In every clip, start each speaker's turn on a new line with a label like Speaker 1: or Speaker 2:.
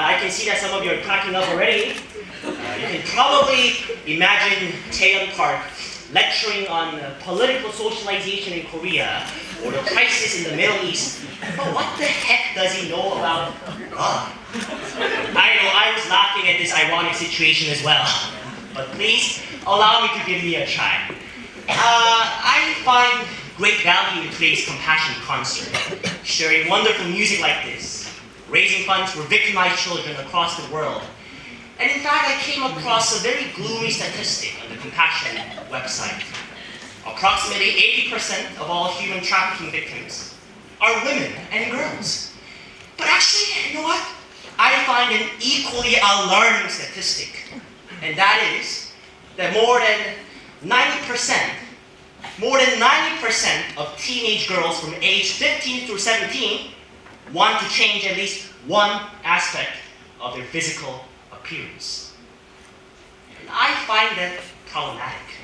Speaker 1: I can see that some of you are cracking up already. You can probably imagine Taeyeon Park lecturing on political socialization in Korea or the crisis in the Middle East. But what the heck does he know about love? I know, I was laughing at this ironic situation as well. But please, allow me to give me a try. I find great value in today's compassion concert, sharing wonderful music like this, raising funds for victimized children across the world. And in fact, I came across a very gloomy statistic on the Compassion website. Approximately 80% of all human trafficking victims are women and girls. But actually, you know what? I find an equally alarming statistic, and that is that more than 90% of teenage girls from age 15 through 17 want to change at least one aspect of their physical appearance. And I find that problematic.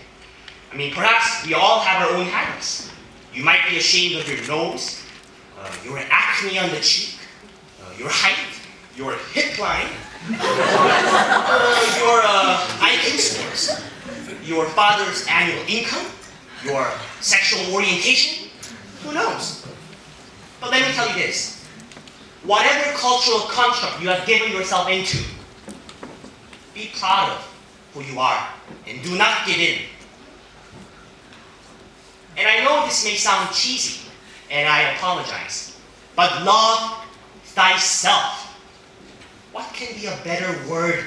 Speaker 1: I mean, perhaps we all have our own habits. You might be ashamed of your nose, your acne on the cheek, your height, your hip line, your IQ scores, your father's annual income, your sexual orientation. Who knows? But let me tell you this. Whatever cultural construct you have given yourself into, be proud of who you are and do not give in. And I know this may sound cheesy, and I apologize, but love thyself. What can be a better word,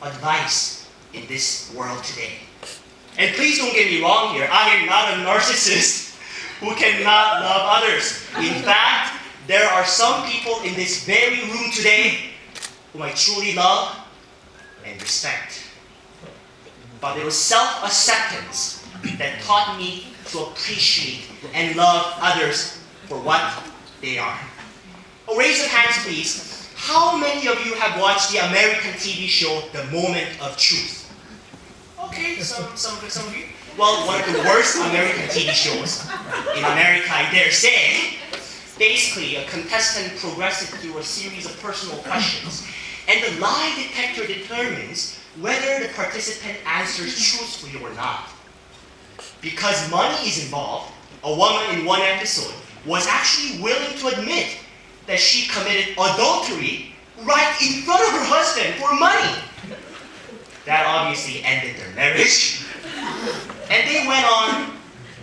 Speaker 1: advice in this world today? And please don't get me wrong here, I am not a narcissist who cannot love others. In fact, there are some people in this very room today whom I truly love and respect. But it was self-acceptance that taught me to appreciate and love others for what they are. Oh, raise your hands, please. How many of you have watched the American TV show, The Moment of Truth? Okay, some of you. Well, one of the worst American TV shows in America, I dare say. Basically, a contestant progresses through a series of personal questions, and the lie detector determines whether the participant answers truthfully or not. Because money is involved, a woman in one episode was actually willing to admit that she committed adultery right in front of her husband for money. That obviously ended their marriage. And they went on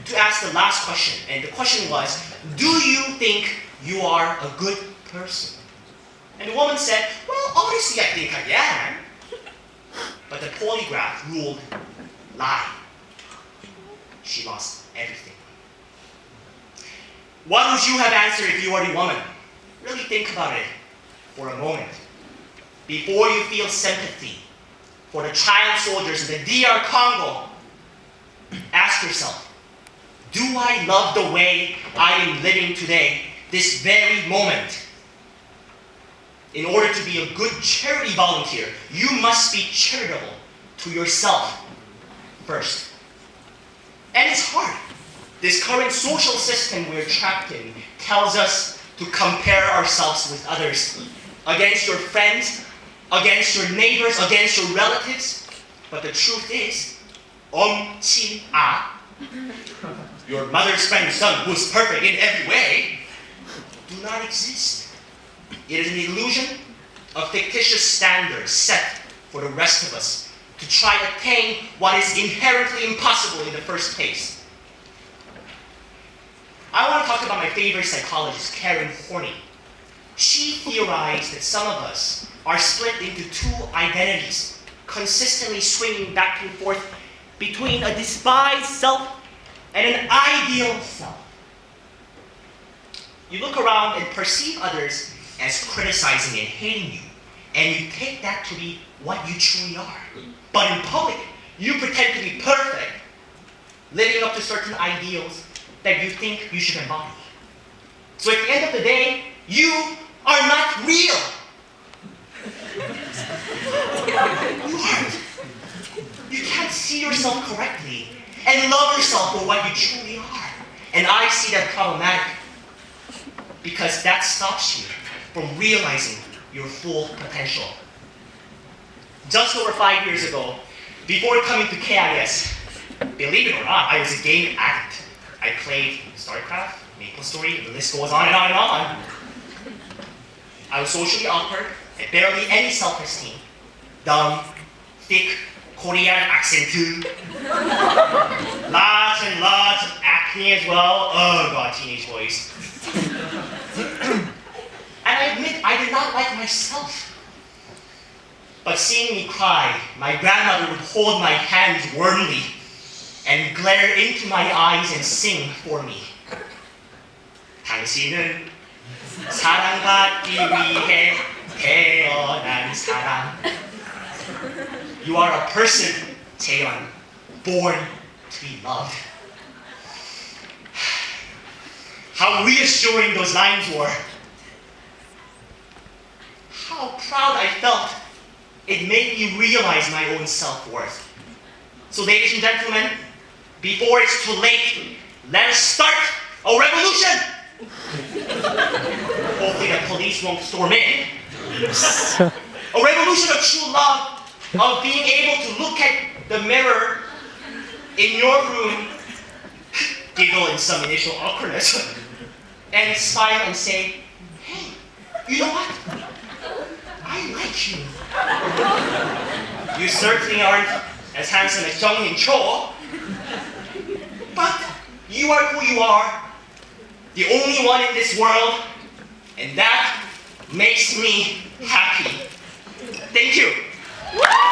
Speaker 1: to ask the last question, and the question was, do you think you are a good person? And the woman said, well, honestly, I think I am. But the polygraph ruled lie. She lost everything. What would you have answered if you were the woman? Really think about it for a moment. Before you feel sympathy for the child soldiers in the DR Congo, ask yourself, do I love the way I am living today, this very moment? In order to be a good charity volunteer, you must be charitable to yourself first. And it's hard. This current social system we're trapped in tells us to compare ourselves with others, against your friends, against your neighbors, against your relatives. But the truth is, your mother's friend's son, who's perfect in every way, do not exist. It is an illusion of fictitious standards set for the rest of us to try to attain what is inherently impossible in the first place. I want to talk about my favorite psychologist, Karen Horney. She theorized that some of us are split into two identities, consistently swinging back and forth between a despised self and an ideal self. You look around and perceive others as criticizing and hating you, and you take that to be what you truly are. But in public, you pretend to be perfect, living up to certain ideals that you think you should embody. So at the end of the day, you are not real. You aren't. You can't see yourself correctly and love yourself for what you truly are. And I see that problematic because that stops you from realizing your full potential. Just over 5 years ago, before coming to KISS, believe it or not, I was a game addict. I played StarCraft, MapleStory, the list goes on and on and on. I was socially awkward, had barely any self-esteem. Dumb, thick, Korean accent too. Lots and lots of acne as well. Oh god, teenage boys. And I admit, I did not like myself. But seeing me cry, my grandmother would hold my hands warmly and glare into my eyes and sing for me. 당신은 사랑받기 위해 태어난 사람. You are a person, Taeyeon, born to be loved. How reassuring those lines were. How proud I felt. It made me realize my own self-worth. So ladies and gentlemen, before it's too late, let us start a revolution! Hopefully the police won't storm in. A revolution of true love, of being able to look at the mirror in your room, giggle in some initial awkwardness, and smile and say, hey, you know what? I like you. You certainly aren't as handsome as Jung-in Cho, but you are who you are, the only one in this world, and that makes me happy. Thank you.